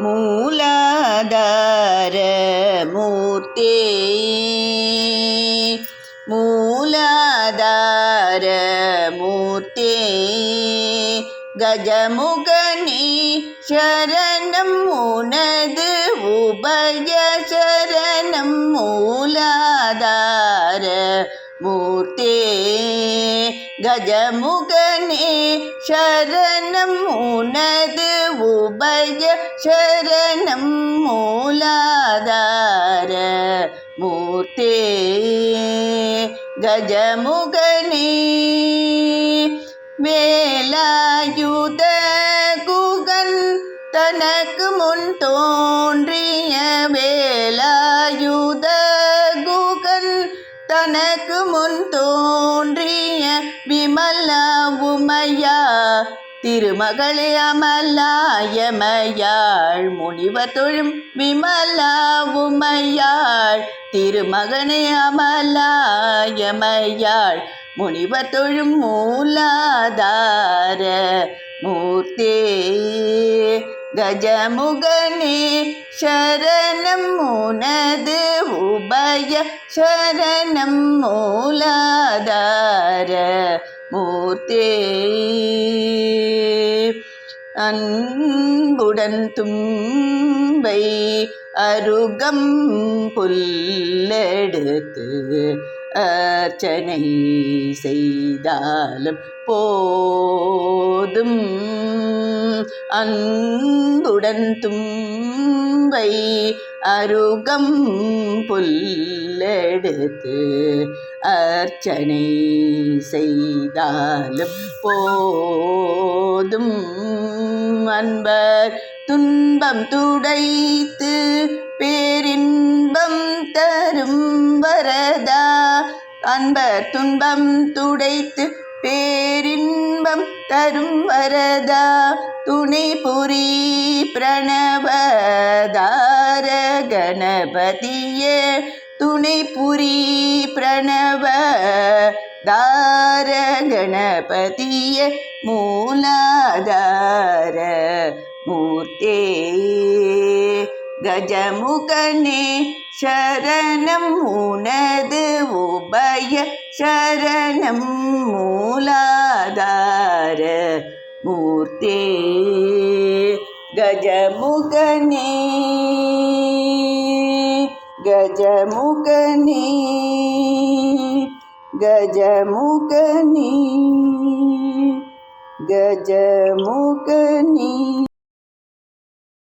மூலாதார மூர்த்தே மூலாதார மூர்த்தே கஜமுகனே சரணம் உனது உபய சரணம் மூலாதார மூர்த்தே கஜமுகனே சரணம் உனது உபய சரணம் மூலாதார மூர்த்தே கஜமுகனே வேலாயுத குகன் தனக்கு முன் தோன்றிய வேலாயுத குகன் தனக்கு முன் தோன்றிய விமலா உமையா திருமகளே அமலாயமையாள் முனிவர் தொழும் விமலா உமையாள் திருமகனே அமலாயமையாள் முனிவர் தொழும் மூலாதார மூர்த்தே கஜமுகனே சரணம் உனது உபய சரணம் மூலாதார மூர்த்தே அன்புடன் தும்பை அருகம் புல்லெடுத்து அர்ச்சனை செய்தாலும் போதும் அன்புடன் தும்பை அருகம் புல்லெடுத்து அர்ச்சனை செய்தாலும் போதும் அன்பர் துன்பம் துடைத்து பேரின்பம் தரும் வரதா அன்பர் துன்பம் துடைத்து பேரின்பம் தரும் வரதா துணை புரி பிரணவதார கணபதியே துணை புரி பிரணவதார கணபதியே மூலாதார மூர்த்தே கஜமுகனே சரணம் உனது உபய சரணம் மூலாதார மூர்த்தே கஜமுகனே கஜமுகனே கஜமுகனே கஜமுகனே